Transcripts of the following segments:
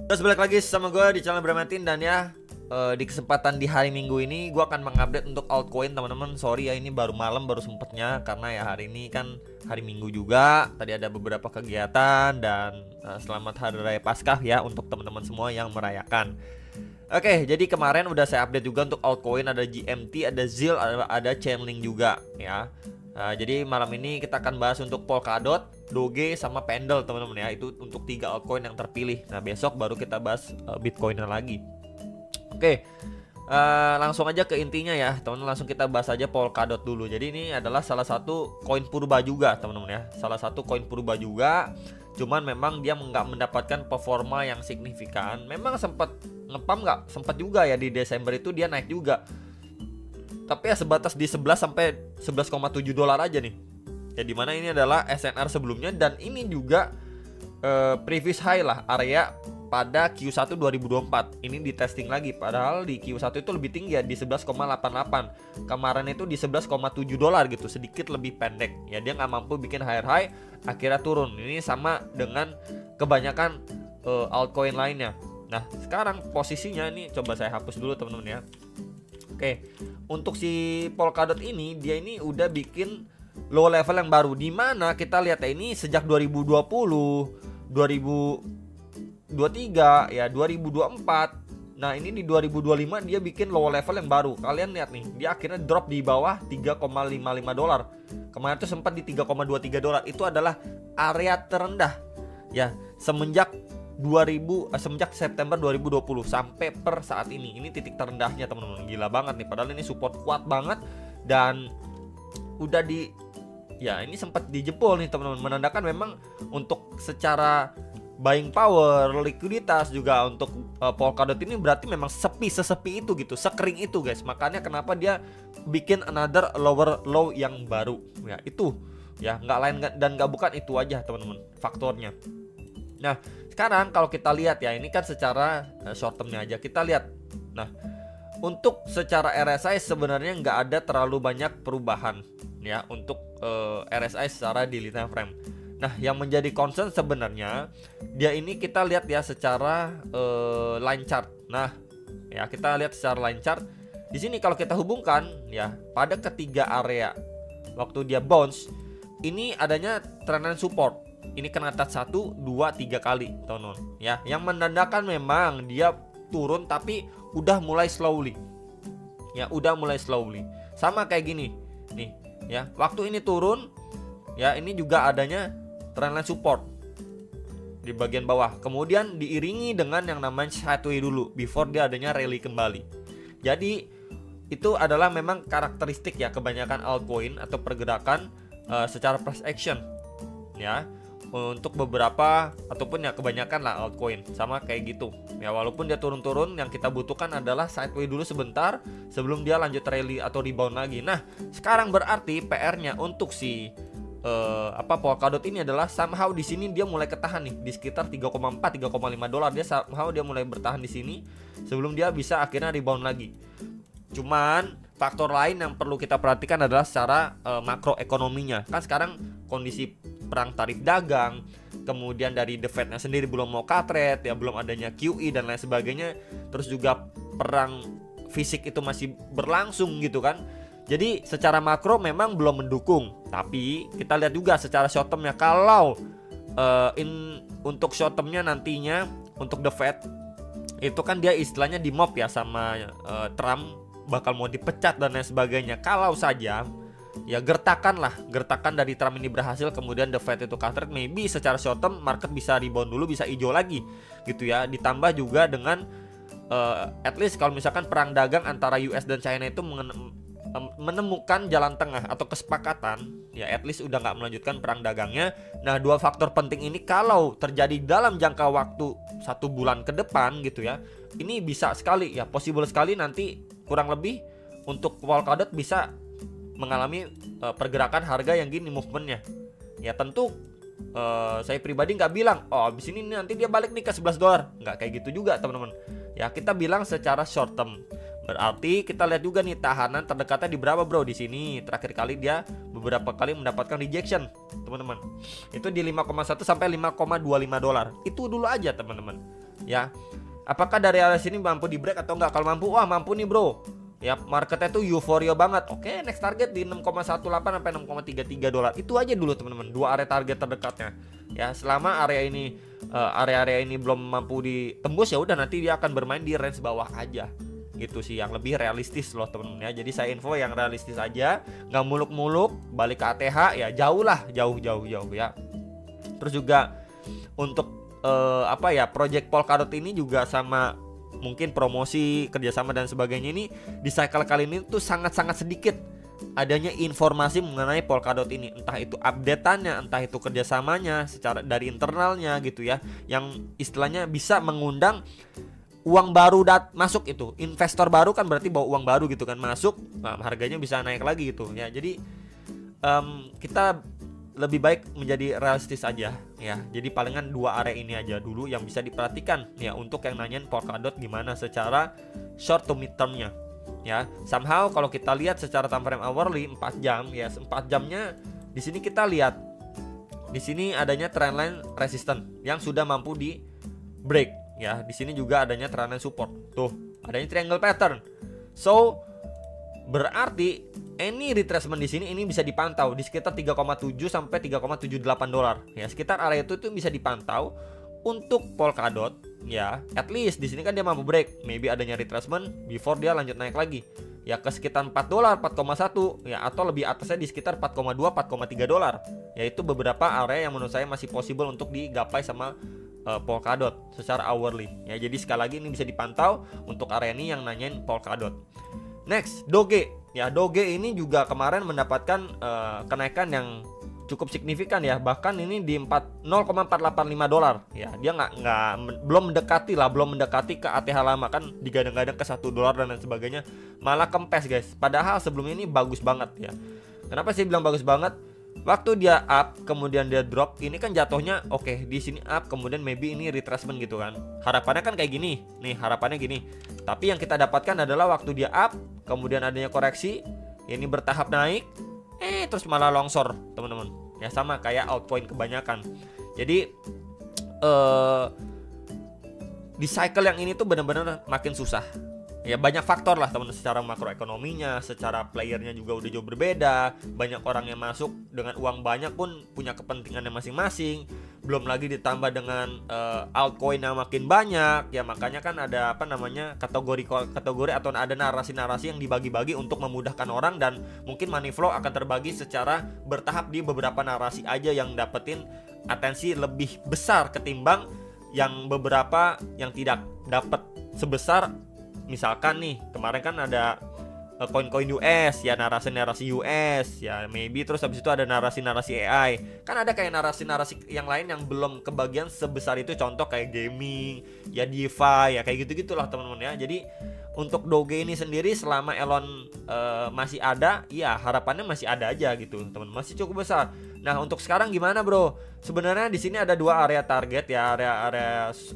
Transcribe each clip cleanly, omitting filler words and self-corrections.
Terus balik lagi sama gue di channel Bramatin. Dan ya di kesempatan di hari Minggu ini gue akan mengupdate untuk altcoin teman-teman. Sorry ya, ini baru malam, baru sempetnya, karena ya hari ini kan hari Minggu juga. Tadi ada beberapa kegiatan. Dan selamat Hari Raya Paskah ya untuk teman-teman semua yang merayakan. Oke, jadi kemarin udah saya update juga untuk altcoin. Ada GMT, ada ZIL, ada Chainlink juga ya. Jadi malam ini kita akan bahas untuk Polkadot, Doge, sama Pendle teman-teman ya. Itu untuk 3 altcoin yang terpilih. Nah besok baru kita bahas Bitcoinnya lagi. Oke, langsung aja ke intinya ya teman-teman. Langsung kita bahas aja Polkadot dulu. Jadi ini adalah salah satu koin purba juga teman-teman ya. Salah satu koin purba juga. Cuman memang dia nggak mendapatkan performa yang signifikan. Memang sempat ngepam, nggak sempat juga ya di Desember itu dia naik juga. Tapi ya sebatas di 11 sampai 11,7 dolar aja nih. Ya dimana ini adalah SNR sebelumnya. Dan ini juga previous high lah, area pada Q1 2024. Ini di testing lagi. Padahal di Q1 itu lebih tinggi ya, di 11,88. Kemarin itu di 11,7 dolar gitu, sedikit lebih pendek. Ya dia nggak mampu bikin higher high, akhirnya turun. Ini sama dengan kebanyakan altcoin lainnya. Nah sekarang posisinya ini coba saya hapus dulu teman-teman ya. Oke, untuk si Polkadot ini, dia ini udah bikin low level yang baru. Dimana kita lihat ya, ini sejak 2020, 2023, ya 2024. Nah ini di 2025 dia bikin low level yang baru. Kalian lihat nih, dia akhirnya drop di bawah 3,55 dolar. Kemarin tuh sempat di 3,23 dolar. Itu adalah area terendah ya semenjak September 2020 sampai per saat ini. Ini titik terendahnya teman-teman. Gila banget nih, padahal ini support kuat banget. Dan udah ya ini sempat dijebol nih teman-teman. Menandakan memang untuk secara buying power, likuiditas juga untuk Polkadot ini berarti memang sesepi itu gitu, sekering itu guys. Makanya kenapa dia bikin another lower low yang baru. Ya itu ya, nggak lain dan nggak bukan itu aja teman-teman faktornya. Nah sekarang kalau kita lihat ya, ini kan secara short termnya aja kita lihat. Nah untuk secara RSI sebenarnya nggak ada terlalu banyak perubahan ya untuk RSI secara daily time frame. Nah yang menjadi concern sebenarnya dia ini kita lihat ya secara line chart. Nah ya kita lihat secara line chart di sini. Kalau kita hubungkan ya pada ketiga area waktu dia bounce, ini adanya trendline support. Ini kena touch 1, 2, 3 kali teman-teman ya, yang menandakan memang dia turun tapi udah mulai slowly. Ya udah mulai slowly. Sama kayak gini nih ya, waktu ini turun ya, ini juga adanya trendline support di bagian bawah. Kemudian diiringi dengan yang namanya sideways dulu before dia adanya rally kembali. Jadi itu adalah memang karakteristik ya kebanyakan altcoin atau pergerakan secara price action ya. Untuk beberapa ataupun ya kebanyakan lah altcoin sama kayak gitu ya. Walaupun dia turun-turun, yang kita butuhkan adalah sideways dulu sebentar sebelum dia lanjut rally atau rebound lagi. Nah sekarang berarti PR-nya untuk si Polkadot ini adalah somehow di sini dia mulai ketahan nih di sekitar 3,4 3,5 dolar. Dia somehow dia mulai bertahan di sini sebelum dia bisa akhirnya rebound lagi. Cuman faktor lain yang perlu kita perhatikan adalah secara makroekonominya. Kan sekarang kondisi perang tarif dagang, kemudian dari The Fed-nya sendiri belum mau cut rate ya, belum adanya QE dan lain sebagainya. Terus juga perang fisik itu masih berlangsung gitu kan. Jadi secara makro memang belum mendukung. Tapi kita lihat juga secara short term-nya. Kalau untuk short term-nya nantinya untuk The Fed itu kan dia istilahnya di mob ya sama Trump, bakal mau dipecat dan lain sebagainya. Kalau saja ya gertakan dari Trump ini berhasil, kemudian The Fed itu cut rate, maybe secara short term market bisa rebound dulu, bisa hijau lagi gitu ya. Ditambah juga dengan at least kalau misalkan perang dagang antara US dan China itu menemukan jalan tengah atau kesepakatan ya, at least udah nggak melanjutkan perang dagangnya. Nah dua faktor penting ini kalau terjadi dalam jangka waktu 1 bulan ke depan gitu ya, ini bisa sekali ya, possible sekali nanti kurang lebih untuk Polkadot bisa mengalami pergerakan harga yang gini movementnya. Ya tentu saya pribadi nggak bilang abis ini nanti dia balik nih ke 11 dolar. Nggak kayak gitu juga teman-teman. Ya kita bilang secara short term. Berarti kita lihat juga nih tahanan terdekatnya di berapa bro. Di sini terakhir kali dia beberapa kali mendapatkan rejection teman-teman. Itu di 5,1 sampai 5,25 dolar. Itu dulu aja teman-teman. ya. Apakah dari area sini mampu di break atau enggak? Kalau mampu, wah mampu nih bro. Ya marketnya tuh euforia banget. Oke, next target di 6,18 sampai 6,33 dolar. Itu aja dulu teman-teman, dua area target terdekatnya. Ya, selama area ini area-area ini belum mampu ditembus, ya udah nanti dia akan bermain di range bawah aja. Gitu sih yang lebih realistis loh teman-teman ya. Jadi saya info yang realistis aja, nggak muluk-muluk, balik ke ATH ya jauh lah, jauh ya. Terus juga untuk project Polkadot ini juga sama mungkin promosi kerjasama dan sebagainya ini di cycle kali ini tuh sangat-sangat sedikit adanya informasi mengenai Polkadot ini, entah itu update-annya, entah itu kerjasamanya secara dari internalnya gitu ya, yang istilahnya bisa mengundang uang baru masuk. Itu investor baru kan berarti bawa uang baru gitu kan masuk, nah, harganya bisa naik lagi gitu ya. Jadi kita lebih baik menjadi realistis aja ya. Jadi palingan dua area ini aja dulu yang bisa diperhatikan ya untuk yang nanyain Polkadot gimana secara short to mid termnya ya. Somehow kalau kita lihat secara time frame hourly 4 jam ya, 4 jamnya di sini kita lihat di sini adanya trendline resistance yang sudah mampu di break ya. Di sini juga adanya trendline support. Tuh, adanya triangle pattern. So berarti any retracement di sini ini bisa dipantau di sekitar 3,7 sampai 3,78 dolar. Ya, sekitar area itu bisa dipantau untuk Polkadot ya. At least di sini kan dia mampu break, maybe adanya retracement before dia lanjut naik lagi. Ya ke sekitar 4 dolar, 4,1 ya, atau lebih atasnya di sekitar 4,2, 4,3 dolar. Yaitu beberapa area yang menurut saya masih possible untuk digapai sama Polkadot secara hourly. Ya, jadi sekali lagi ini bisa dipantau untuk area ini yang nanyain Polkadot. Next, Doge. Ya, Doge ini juga kemarin mendapatkan kenaikan yang cukup signifikan ya. Bahkan ini di 0,485 dolar. Ya, dia belum mendekati ke ATH lama kan, digadang-gadang ke 1 dolar dan lain sebagainya. Malah kempes, guys. Padahal sebelumnya ini bagus banget ya. Kenapa sih bilang bagus banget? Waktu dia up kemudian dia drop, ini kan jatuhnya oke, di sini up kemudian maybe ini retracement gitu kan. Harapannya kan kayak gini. Nih, harapannya gini. Tapi yang kita dapatkan adalah waktu dia up kemudian adanya koreksi, ini bertahap naik, terus malah longsor, teman-teman. Ya sama kayak altcoin kebanyakan. Jadi di cycle yang ini tuh benar-benar makin susah. Ya banyak faktor lah teman-teman, secara makroekonominya, secara playernya juga udah jauh berbeda. Banyak orang yang masuk dengan uang banyak pun punya kepentingannya masing-masing. Belum lagi ditambah dengan altcoin yang makin banyak. Ya makanya kan ada kategori atau ada narasi-narasi yang dibagi-bagi untuk memudahkan orang, dan mungkin money flow akan terbagi secara bertahap di beberapa narasi aja yang dapetin atensi lebih besar ketimbang yang beberapa yang tidak dapat sebesar. Misalkan nih kemarin kan ada koin-koin US ya, narasi-narasi US ya, maybe terus habis itu ada narasi-narasi AI. Kan ada kayak narasi-narasi yang lain yang belum kebagian sebesar itu, contoh kayak gaming ya, DeFi ya, kayak gitu-gitulah teman-teman ya. Jadi untuk Doge ini sendiri selama Elon masih ada, ya harapannya masih ada aja gitu teman-teman, masih cukup besar. Nah untuk sekarang gimana bro? Sebenarnya di sini ada dua area target ya,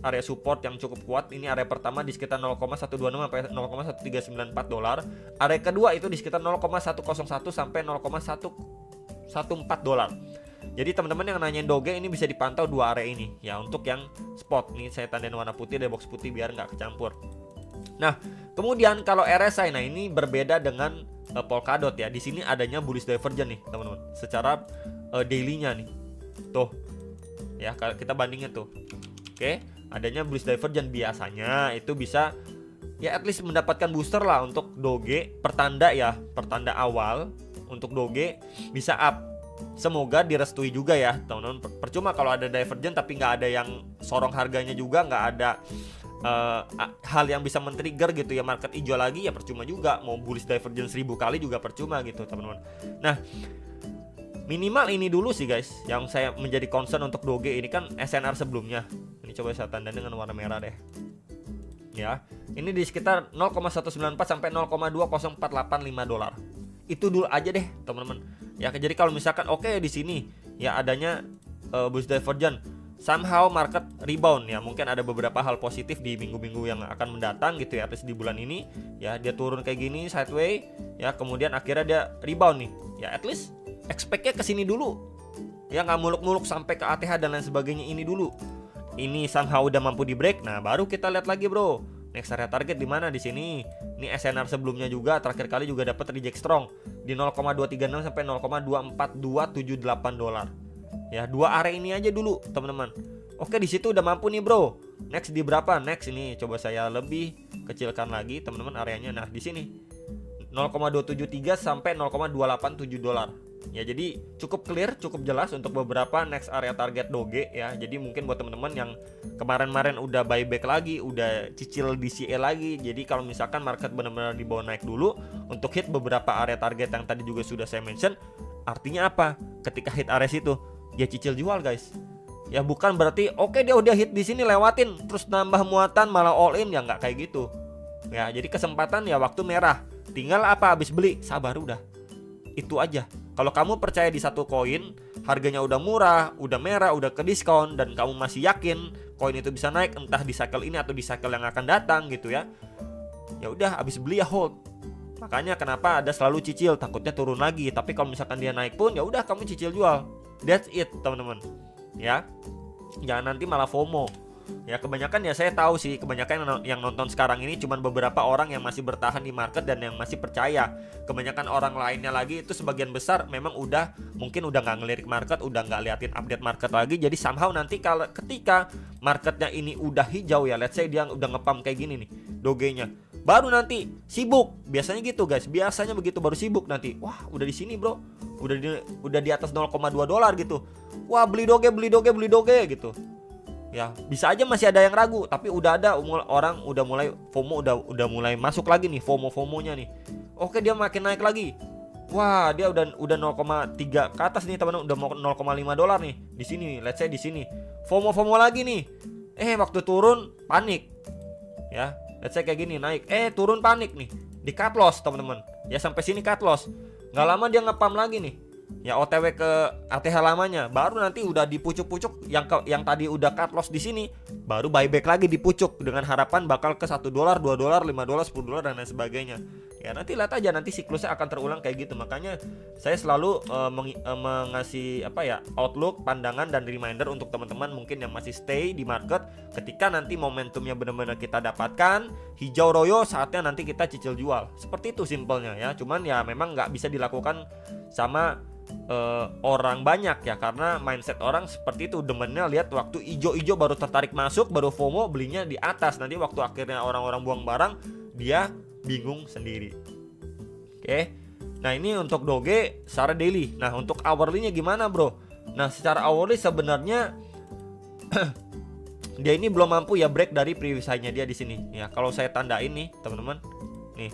area support yang cukup kuat. Ini area pertama di sekitar 0,126 sampai 0,1394 dolar. Area kedua itu di sekitar 0,101 sampai 0,114 dolar. Jadi teman-teman yang nanyain Doge ini bisa dipantau dua area ini ya. Untuk yang spot nih saya tandain warna putih dari box putih biar nggak kecampur. Nah kemudian kalau RSI, nah ini berbeda dengan Polkadot ya. Di sini adanya bullish divergence nih teman-teman, secara daily-nya nih. Tuh. Ya, kita bandingin tuh. Oke, adanya bullish divergence biasanya itu bisa ya at least mendapatkan booster lah untuk Doge, pertanda awal untuk Doge bisa up. Semoga direstui juga ya, teman-teman. Percuma kalau ada divergence tapi nggak ada yang sorong harganya juga, nggak ada hal yang bisa men-trigger gitu ya market hijau lagi, ya percuma juga. Mau bullish divergence 1000 kali juga percuma gitu teman-teman. Nah minimal ini dulu sih guys yang saya menjadi concern untuk Doge ini kan SNR sebelumnya. Ini coba saya tanda dengan warna merah deh. Ya, ini di sekitar 0,194 sampai 0,20485 dolar. Itu dulu aja deh teman-teman. Ya, jadi kalau misalkan oke, di sini ya adanya bullish divergence, somehow market rebound ya, mungkin ada beberapa hal positif di minggu-minggu yang akan mendatang gitu ya, at least di bulan ini ya, dia turun kayak gini sideways ya, kemudian akhirnya dia rebound nih ya, at least expect-nya ke sini dulu ya, nggak muluk-muluk sampai ke ATH dan lain sebagainya ini dulu. ini somehow udah mampu di break, nah baru kita lihat lagi bro. Next area target di mana? Di sini. Ini SNR sebelumnya juga terakhir kali juga dapat reject strong di 0,236 sampai 0,24278 dolar. Ya, dua area ini aja dulu, teman-teman. Oke, di situ udah mampu nih, bro. Next di berapa? Next ini coba saya lebih kecilkan lagi, teman-teman, areanya. Nah, di sini 0,273 sampai 0,287 dolar. Ya, jadi cukup clear, cukup jelas untuk beberapa next area target Doge ya. Jadi mungkin buat teman-teman yang kemarin-kemarin udah buyback lagi, udah cicil DCA lagi. Jadi kalau misalkan market benar-benar dibawa naik dulu untuk hit beberapa area target yang tadi juga sudah saya mention, artinya apa? Ketika hit area situ, ya cicil jual, guys. Ya bukan berarti oke dia udah hit di sini lewatin terus nambah muatan malah all in, ya nggak kayak gitu. Ya, jadi kesempatan ya waktu merah. Tinggal apa? Habis beli, sabar udah. Itu aja. Kalau kamu percaya di satu koin, harganya udah murah, udah merah, udah ke diskon, dan kamu masih yakin koin itu bisa naik entah di cycle ini atau di cycle yang akan datang gitu ya. Ya udah, habis beli ya hold. Makanya kenapa ada selalu cicil, takutnya turun lagi. Tapi kalau misalkan dia naik pun ya udah kamu cicil jual. That's it, teman-teman. Ya. Jangan nanti malah FOMO. Ya kebanyakan ya saya tahu sih, kebanyakan yang nonton sekarang ini cuman beberapa orang yang masih bertahan di market dan yang masih percaya. Kebanyakan orang lainnya lagi itu sebagian besar memang udah mungkin udah nggak ngelirik market, udah nggak liatin update market lagi. Jadi somehow nanti kalau ketika marketnya ini udah hijau ya, let's say dia udah ngepump kayak gini nih Doge-nya, baru nanti sibuk. Biasanya gitu guys, biasanya begitu baru sibuk nanti. Wah udah di sini bro, udah di atas 0,2 dolar gitu. Wah beli Doge gitu. Ya, bisa aja masih ada yang ragu, tapi udah ada orang udah mulai FOMO, udah mulai masuk lagi nih FOMO-FOMO-nya nih. Oke, dia makin naik lagi. Wah, dia udah 0,3 ke atas nih, teman-teman, udah mau 0,5 dolar nih. Di sini, let's say di sini. FOMO lagi nih. Waktu turun panik. Ya, let's say kayak gini naik. Turun panik nih. Di cut loss, teman-teman. Ya sampai sini cut loss. Nggak lama dia ngepam lagi nih. Ya OTW ke ATH lamanya, baru nanti udah dipucuk-pucuk yang tadi udah cut loss di sini, baru buyback lagi dipucuk dengan harapan bakal ke 1 dolar, 2 dolar, 5 dolar, 10 dolar dan lain sebagainya. Ya nanti lihat aja, nanti siklusnya akan terulang kayak gitu. Makanya saya selalu mengasih outlook, pandangan dan reminder untuk teman-teman mungkin yang masih stay di market, ketika nanti momentumnya benar-benar kita dapatkan hijau royo, saatnya nanti kita cicil jual. Seperti itu simpelnya ya. Cuman ya memang nggak bisa dilakukan sama orang banyak ya, karena mindset orang seperti itu, demennya lihat waktu ijo-ijo baru tertarik masuk, baru FOMO belinya di atas. Nanti waktu akhirnya orang-orang buang barang, dia bingung sendiri. Oke. Nah ini untuk Doge secara daily. Nah untuk hourly-nya gimana bro? Nah secara hourly sebenarnya dia ini belum mampu ya break dari previous high-nya dia di sini. Ya kalau saya tandain nih teman-teman, nih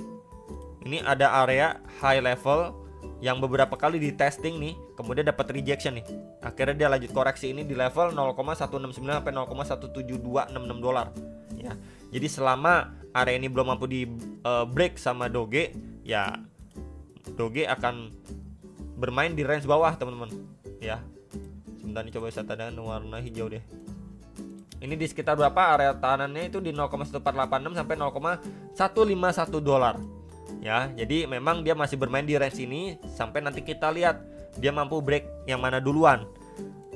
ini ada area high level yang beberapa kali di testing nih, kemudian dapat rejection nih. Akhirnya dia lanjut koreksi ini di level 0,169 sampai 0,17266 dolar. Ya. Jadi selama area ini belum mampu di break sama Doge, ya Doge akan bermain di range bawah, teman-teman. Ya. Sebentar nih coba saya tandakan warna hijau deh. Ini di sekitar berapa area tahanannya itu di 0,1486 sampai 0,151 dolar. Ya, jadi memang dia masih bermain di range ini sampai nanti kita lihat dia mampu break yang mana duluan.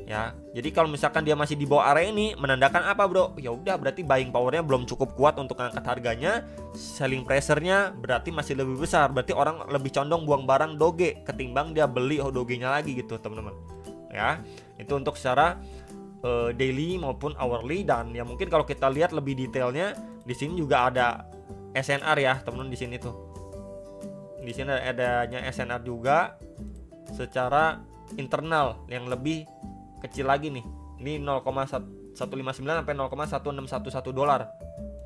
Ya, jadi kalau misalkan dia masih di bawah area ini, menandakan apa, bro? Ya udah, berarti buying powernya belum cukup kuat untuk angkat harganya, selling pressure-nya berarti masih lebih besar. Berarti orang lebih condong buang barang Doge ketimbang dia beli Doge-nya lagi gitu, teman-teman. Ya, itu untuk secara daily maupun hourly. Dan ya mungkin kalau kita lihat lebih detailnya, di sini juga ada SNR ya, teman-teman, di sini tuh. Di sini adanya SNR juga secara internal yang lebih kecil lagi nih. Ini 0,159 sampai 0,1611 dolar.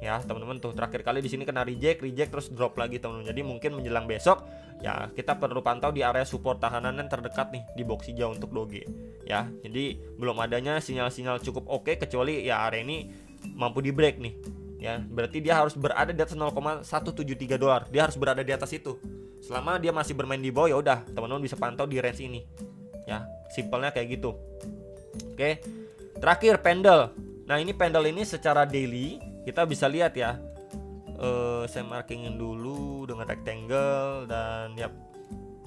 Ya, teman-teman tuh terakhir kali di sini kena reject terus drop lagi, teman-teman. Jadi mungkin menjelang besok ya kita perlu pantau di area support tahanan yang terdekat nih di box hijau untuk Doge. Ya, jadi belum adanya sinyal-sinyal cukup oke kecuali ya area ini mampu di break nih. Ya, berarti dia harus berada di atas 0,173 dolar. Dia harus berada di atas itu. Selama dia masih bermain di bawah ya udah, teman-teman bisa pantau di range ini. Ya, simpelnya kayak gitu. Oke. Terakhir pendel. Nah, ini pendel ini secara daily kita bisa lihat ya. Saya markingin dulu dengan rectangle dan ya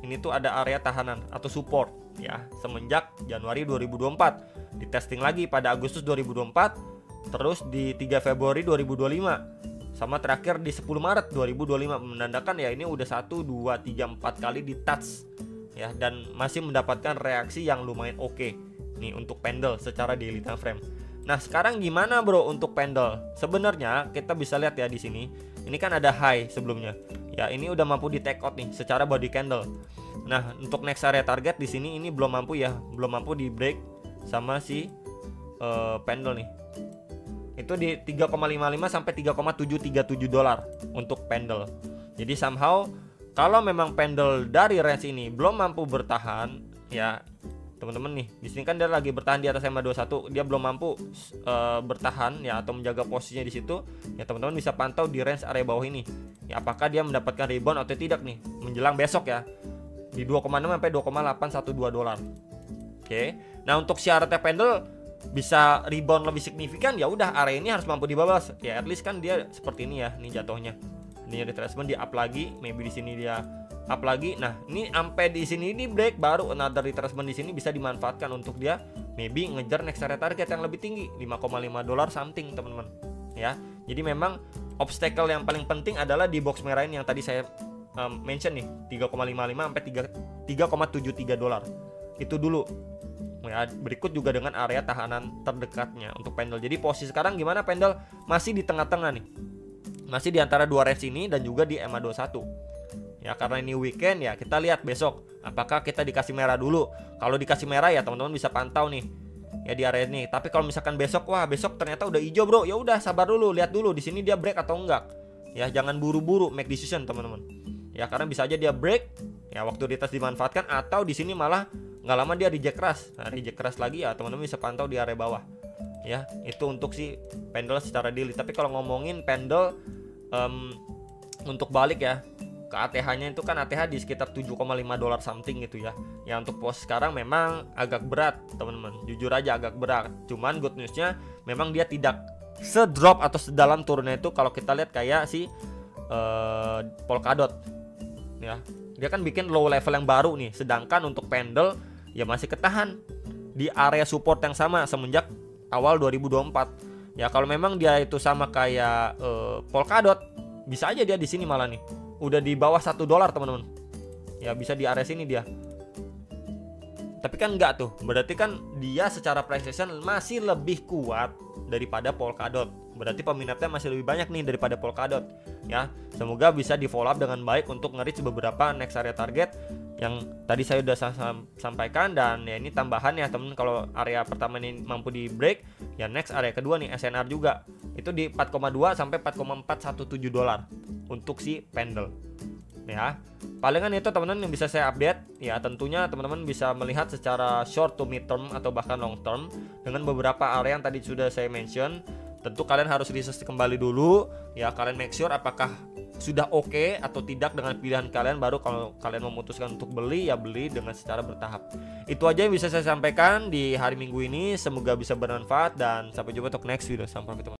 ini tuh ada area tahanan atau support ya semenjak Januari 2024. Di testing lagi pada Agustus 2024 terus di 3 Februari 2025, sama terakhir di 10 Maret 2025, menandakan ya ini udah 1, 2, 3, 4 kali di touch ya, dan masih mendapatkan reaksi yang lumayan oke nih untuk pendle secara daily time frame. Nah, sekarang gimana bro untuk pendle? Sebenarnya kita bisa lihat ya di sini. Ini kan ada high sebelumnya. Ya, ini udah mampu di take out nih secara body candle. Nah, untuk next area target di sini ini belum mampu ya, belum mampu di break sama si pendle nih. Itu di 3,55 sampai 3,737 dolar untuk pendle. Jadi somehow kalau memang pendle dari range ini belum mampu bertahan ya, teman-teman nih, di sini kan dia lagi bertahan di atas MA21, dia belum mampu bertahan ya atau menjaga posisinya di situ. Ya teman-teman bisa pantau di range area bawah ini. Ya apakah dia mendapatkan rebound atau tidak nih menjelang besok ya. Di 2,6 sampai 2,812 dolar. Oke. Nah, untuk syaratnya pendle bisa rebound lebih signifikan ya udah area ini harus mampu dibalas. Ya at least kan dia seperti ini ya, ini jatuhnya. Ini retracement di up lagi, maybe di sini dia up lagi. Nah, ini sampai di sini di break baru another retracement di sini bisa dimanfaatkan untuk dia maybe ngejar next area target yang lebih tinggi 5,5 dolar something, teman-teman. Ya. Jadi memang obstacle yang paling penting adalah di box merah ini yang tadi saya mention nih, 3,55 sampai 3,73 dolar. Itu dulu. Ya, berikut juga dengan area tahanan terdekatnya untuk pendle. Jadi posisi sekarang gimana pendle? Masih di tengah-tengah nih. Masih di antara dua range ini dan juga di MA21. Ya, karena ini weekend ya, kita lihat besok apakah kita dikasih merah dulu. Kalau dikasih merah ya teman-teman bisa pantau nih ya di area ini. Tapi kalau misalkan besok, wah besok ternyata udah hijau bro, ya udah sabar dulu, lihat dulu di sini dia break atau enggak. Ya, jangan buru-buru make decision teman-teman. Ya, karena bisa aja dia break ya waktu retest dimanfaatkan, atau di sini malah nggak lama dia reject crash. Nah, reject crash lagi ya teman-teman bisa pantau di area bawah. Ya, itu untuk si pendle secara daily. Tapi kalau ngomongin pendle untuk balik ya ke ATH-nya, itu kan ATH di sekitar 7,5 dolar something gitu ya. Ya untuk pos sekarang memang agak berat teman-teman, jujur aja agak berat. Cuman good newsnya memang dia tidak sedrop atau sedalam turunnya itu kalau kita lihat kayak si Polkadot ya. Dia kan bikin low level yang baru nih, sedangkan untuk pendle ya masih ketahan di area support yang sama semenjak awal 2024. Ya kalau memang dia itu sama kayak Polkadot, bisa aja dia di sini malah nih udah di bawah 1 dolar teman-teman. Ya bisa di area sini dia. Tapi kan enggak tuh. Berarti kan dia secara price action masih lebih kuat daripada Polkadot. Berarti peminatnya masih lebih banyak nih daripada Polkadot. Ya, semoga bisa di follow up dengan baik untuk nge-reach beberapa next area target yang tadi saya udah sampaikan. Dan ya ini tambahan ya temen, kalau area pertama ini mampu di break, ya next area kedua nih SNR juga itu di 4,2 sampai 4,417 dolar untuk si pendle. Ya, palingan itu teman-teman yang bisa saya update. Ya tentunya teman-teman bisa melihat secara short to mid term atau bahkan long term dengan beberapa area yang tadi sudah saya mention. Tentu kalian harus research kembali dulu ya, kalian make sure apakah sudah oke atau tidak dengan pilihan kalian, baru kalau kalian memutuskan untuk beli ya beli dengan secara bertahap. Itu aja yang bisa saya sampaikan di hari Minggu ini, semoga bisa bermanfaat dan sampai jumpa untuk next video. Sampai ketemu.